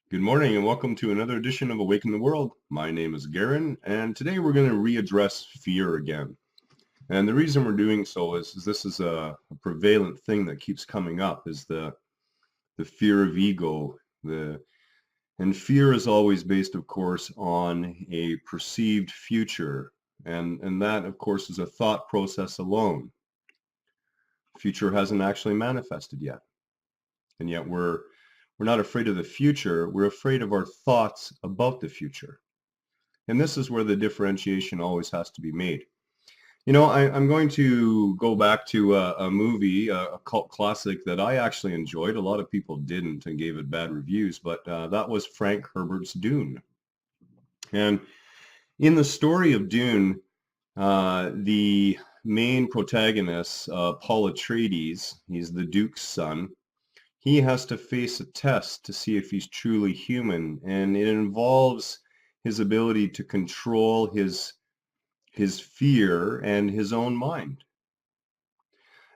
Good morning and welcome to another edition of Awaken the World. My name is Garen and today we're going to readdress fear again. And the reason we're doing so is this is a prevalent thing that keeps coming up is the fear of ego. And fear is always based, of course, on a perceived future. And that, of course, is a thought process alone. Future hasn't actually manifested yet. And yet we're not afraid of the future. We're afraid of our thoughts about the future. And this is where the differentiation always has to be made. I'm going to go back to a movie, a cult classic that I actually enjoyed. A lot of people didn't and gave it bad reviews, but that was Frank Herbert's Dune. And in the story of Dune, the main protagonist, Paul Atreides, he's the Duke's son. He has to face a test to see if he's truly human, and it involves his ability to control his fear and his own mind.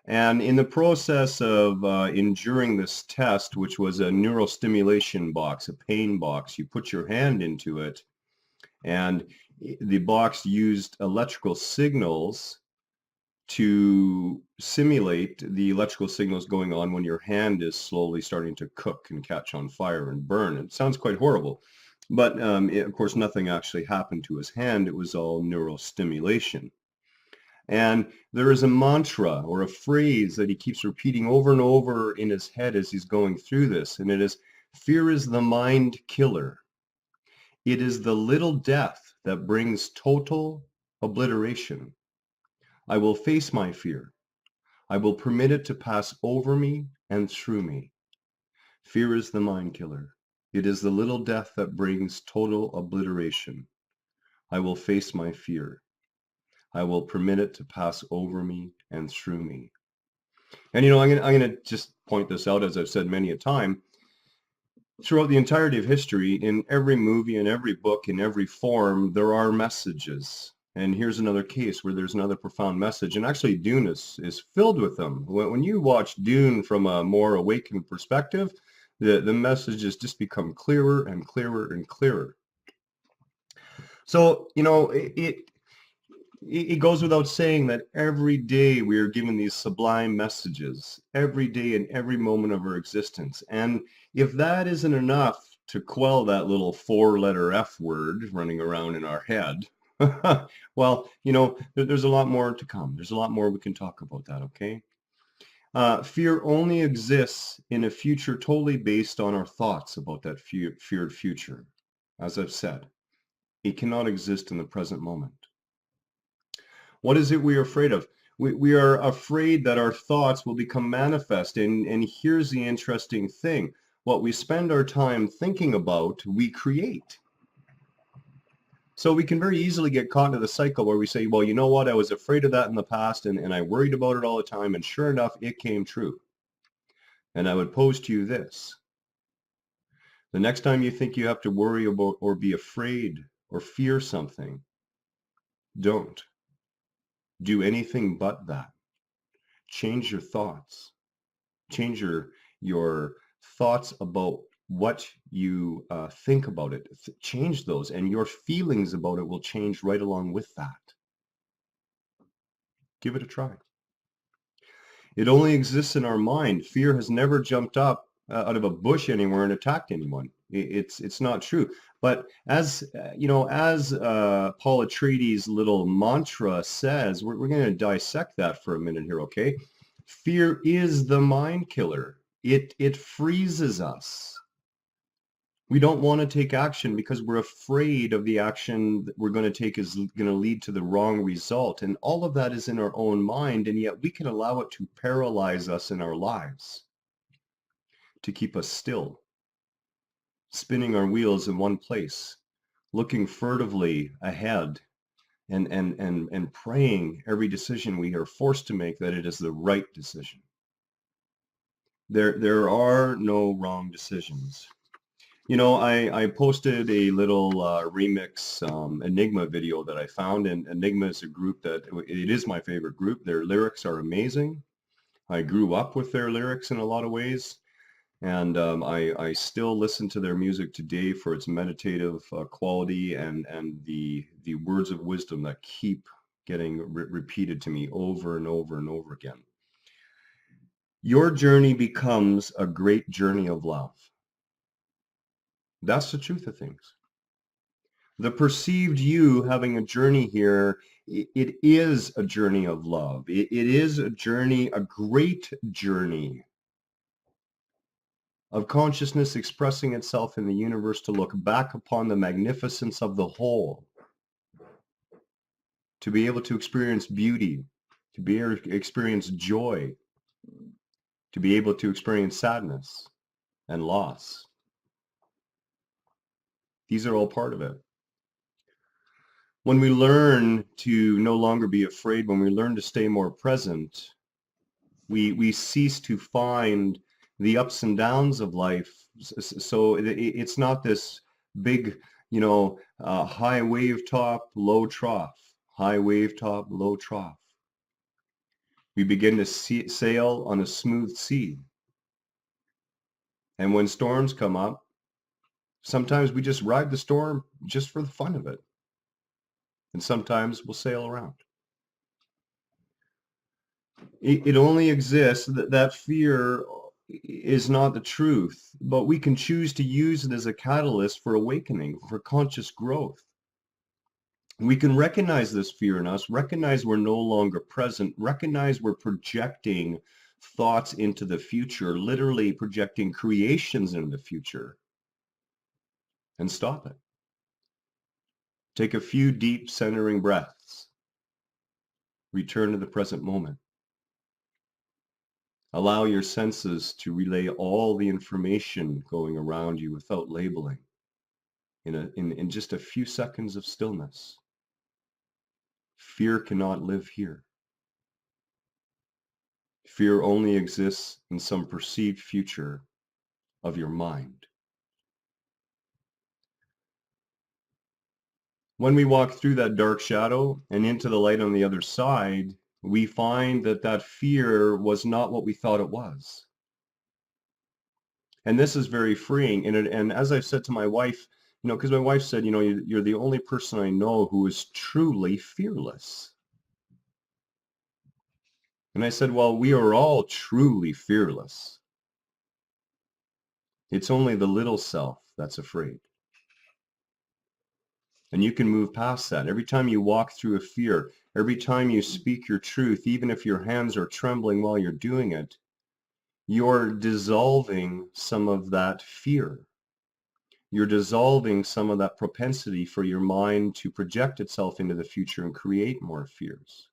And in the process of enduring this test, which was a neurostimulation box, a pain box, you put your hand into it, and the box used electrical signals to simulate the electrical signals going on when your hand is slowly starting to cook and catch on fire and burn. It sounds quite horrible, but of course nothing actually happened to his hand. It was all neurostimulation. And there is a mantra or a phrase that he keeps repeating over and over in his head as he's going through this, and it is, "Fear is the mind killer. It is the little death that brings total obliteration. I will face my fear. I will permit it to pass over me and through me. Fear is the mind killer. It is the little death that brings total obliteration. I will face my fear. I will permit it to pass over me and through me." And I'm going to just point this out, as I've said many a time. Throughout the entirety of history, in every movie, in every book, in every form, there are messages. And here's another case where there's another profound message. And actually, Dune is filled with them. When you watch Dune from a more awakened perspective, the messages just become clearer and clearer and clearer. So, it goes without saying that every day we are given these sublime messages, every day in every moment of our existence. And if that isn't enough to quell that little four-letter F word running around in our head, well, there's a lot more to come. There's a lot more we can talk about that, okay? Fear only exists in a future totally based on our thoughts about that feared future. As I've said, it cannot exist in the present moment. What is it we are afraid of? We are afraid that our thoughts will become manifest. And here's the interesting thing. What we spend our time thinking about, we create. So we can very easily get caught into the cycle where we say, well, you know what? I was afraid of that in the past and I worried about it all the time. And sure enough, it came true. And I would pose to you this. The next time you think you have to worry about or be afraid or fear something, don't. Do anything but that. Change your thoughts. Change your thoughts about what you think about it. Change those, and your feelings about it will change right along with that. Give it a try. It only exists in our mind. Fear has never jumped up out of a bush anywhere and attacked anyone. It's not true. But as Paul Atreides' little mantra says, we're going to dissect that for a minute here, okay? Fear is the mind killer. It freezes us. We don't want to take action because we're afraid of the action that we're going to take is going to lead to the wrong result. And all of that is in our own mind, and yet we can allow it to paralyze us in our lives, to keep us still, spinning our wheels in one place, looking furtively ahead, and praying every decision we are forced to make that it is the right decision. There are no wrong decisions. I posted a little remix Enigma video that I found, and Enigma is a group that, it is my favorite group. Their lyrics are amazing. I grew up with their lyrics in a lot of ways. And I still listen to their music today for its meditative quality and the words of wisdom that keep getting repeated to me over and over and over again. Your journey becomes a great journey of love. That's the truth of things. The perceived you having a journey here, it is a journey of love. It is a journey, a great journey of consciousness expressing itself in the universe to look back upon the magnificence of the whole, to be able to experience beauty, to be able to experience joy, to be able to experience sadness and loss. These are all part of it. When we learn to no longer be afraid, when we learn to stay more present, we cease to find the ups and downs of life. So it's not this big, high wave top, low trough, high wave top, low trough. We begin to sail on a smooth sea. And when storms come up, sometimes we just ride the storm just for the fun of it. And sometimes we'll sail around. It only exists, that fear is not the truth, but we can choose to use it as a catalyst for awakening, for conscious growth. We can recognize this fear in us, recognize we're no longer present, recognize we're projecting thoughts into the future, literally projecting creations into the future, and stop it. Take a few deep centering breaths. Return to the present moment. Allow your senses to relay all the information going around you without labeling in just a few seconds of stillness. Fear cannot live here. Fear only exists in some perceived future of your mind. When we walk through that dark shadow and into the light on the other side, we find that that fear was not what we thought it was. And this is very freeing. And as I've said to my wife, because my wife said, you're the only person I know who is truly fearless. And I said, well, we are all truly fearless. It's only the little self that's afraid. And you can move past that. Every time you walk through a fear, every time you speak your truth, even if your hands are trembling while you're doing it, you're dissolving some of that fear. You're dissolving some of that propensity for your mind to project itself into the future and create more fears.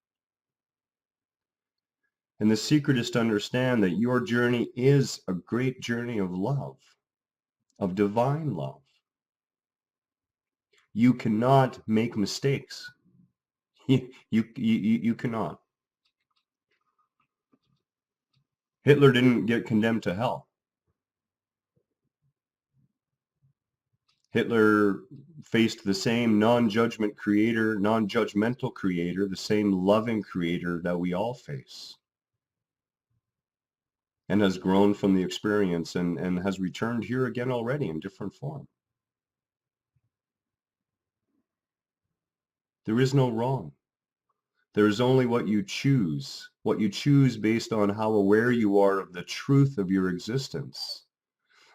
And the secret is to understand that your journey is a great journey of love, of divine love. You cannot make mistakes. You cannot. Hitler didn't get condemned to hell. Hitler faced the same non-judgmental creator, the same loving creator that we all face, and has grown from the experience and has returned here again already in different form. There is no wrong. There is only what you choose based on how aware you are of the truth of your existence.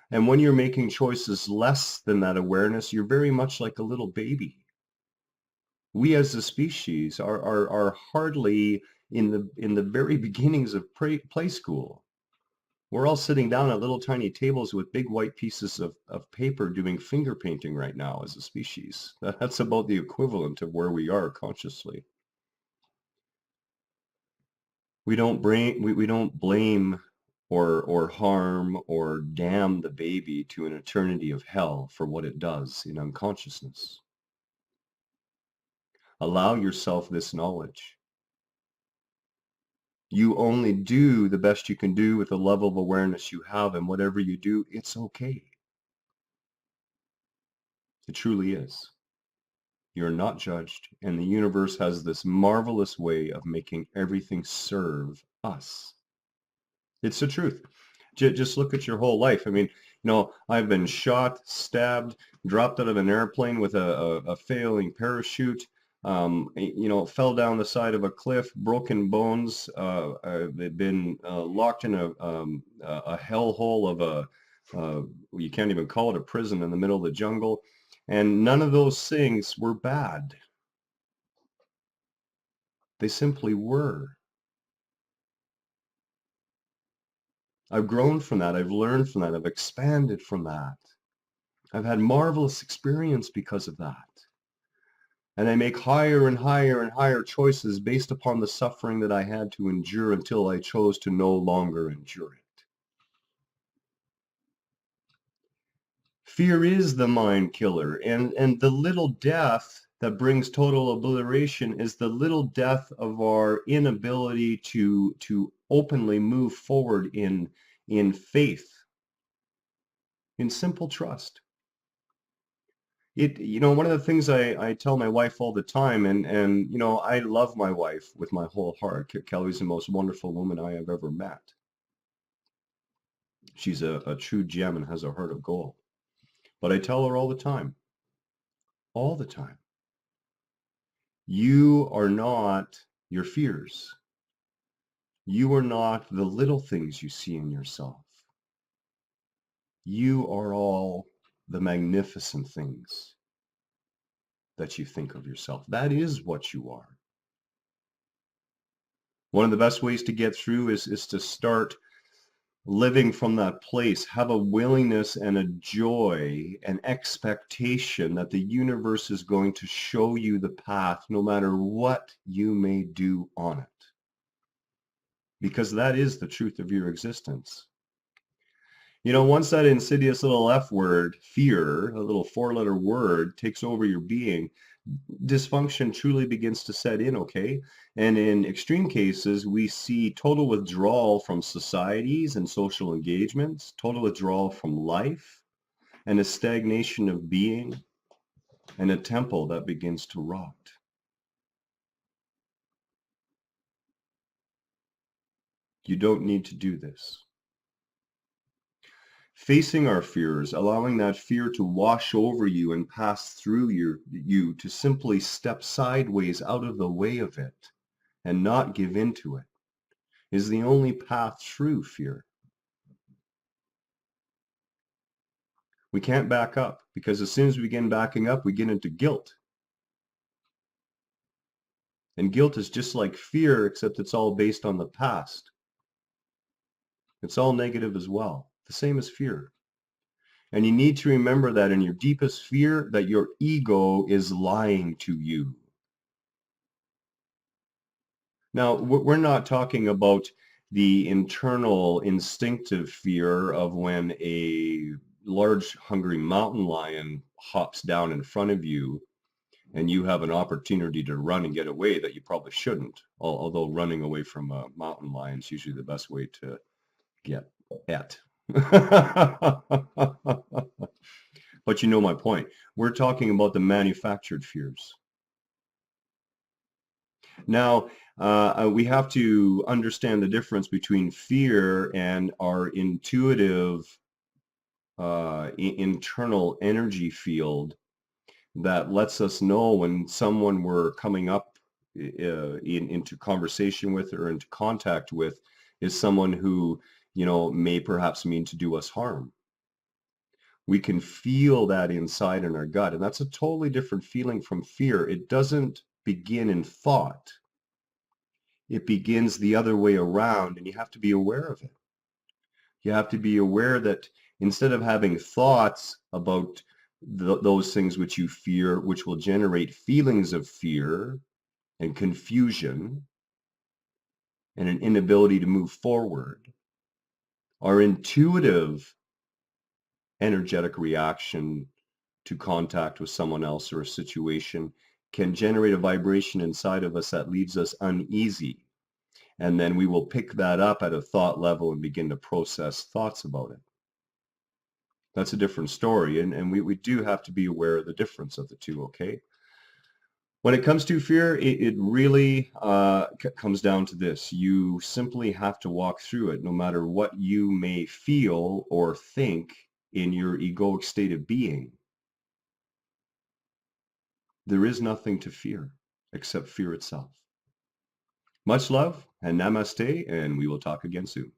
And when you're making choices less than that awareness, you're very much like a little baby. We as a species are hardly in the very beginnings of play school. We're all sitting down at little tiny tables with big white pieces of paper doing finger painting right now as a species. That's about the equivalent of where we are consciously. We don't blame or harm or damn the baby to an eternity of hell for what it does in unconsciousness. Allow yourself this knowledge. You only do the best you can do with the level of awareness you have, and whatever you do, it's okay. It truly is. You're not judged, and the universe has this marvelous way of making everything serve us. It's the truth. Just look at your whole life. I mean, I've been shot, stabbed, dropped out of an airplane with a failing parachute, fell down the side of a cliff, broken bones. I've been locked in a hellhole of you can't even call it a prison, in the middle of the jungle. And none of those things were bad. They simply were. I've grown from that. I've learned from that. I've expanded from that. I've had marvelous experience because of that. And I make higher and higher and higher choices based upon the suffering that I had to endure until I chose to no longer endure it. Fear is the mind killer, and the little death that brings total obliteration is the little death of our inability to openly move forward in faith, in simple trust. One of the things I tell my wife all the time, and I love my wife with my whole heart. Kelly's the most wonderful woman I have ever met. She's a true gem and has a heart of gold. But I tell her all the time, you are not your fears. You are not the little things you see in yourself. You are all the magnificent things that you think of yourself. That is what you are. One of the best ways to get through is to start living from that place. Have a willingness and a joy and expectation that the universe is going to show you the path no matter what you may do on it. Because that is the truth of your existence. Once that insidious little F word, fear, a little four-letter word, takes over your being, dysfunction truly begins to set in, okay? And in extreme cases, we see total withdrawal from societies and social engagements, total withdrawal from life, and a stagnation of being, and a temple that begins to rot. You don't need to do this. Facing our fears, allowing that fear to wash over you and pass through you to simply step sideways out of the way of it and not give in to it, is the only path through fear. We can't back up, because as soon as we begin backing up, we get into guilt. And guilt is just like fear, except it's all based on the past. It's all negative as well, the same as fear. And you need to remember that in your deepest fear, that your ego is lying to you. Now, we're not talking about the internal instinctive fear of when a large hungry mountain lion hops down in front of you and you have an opportunity to run and get away that you probably shouldn't, although running away from a mountain lion is usually the best way to get at. But you know my point. We're talking about the manufactured fears. Now, we have to understand the difference between fear and our intuitive internal energy field that lets us know when someone we're coming up into conversation with or into contact with is someone who, may perhaps mean to do us harm. We can feel that inside in our gut, and that's a totally different feeling from fear. It doesn't begin in thought. It begins the other way around, and you have to be aware of it. You have to be aware that instead of having thoughts about those things which you fear, which will generate feelings of fear and confusion and an inability to move forward, our intuitive energetic reaction to contact with someone else or a situation can generate a vibration inside of us that leaves us uneasy. And then we will pick that up at a thought level and begin to process thoughts about it. That's a different story. And we do have to be aware of the difference of the two, okay? When it comes to fear, it really comes down to this. You simply have to walk through it, no matter what you may feel or think in your egoic state of being. There is nothing to fear except fear itself. Much love and namaste, and we will talk again soon.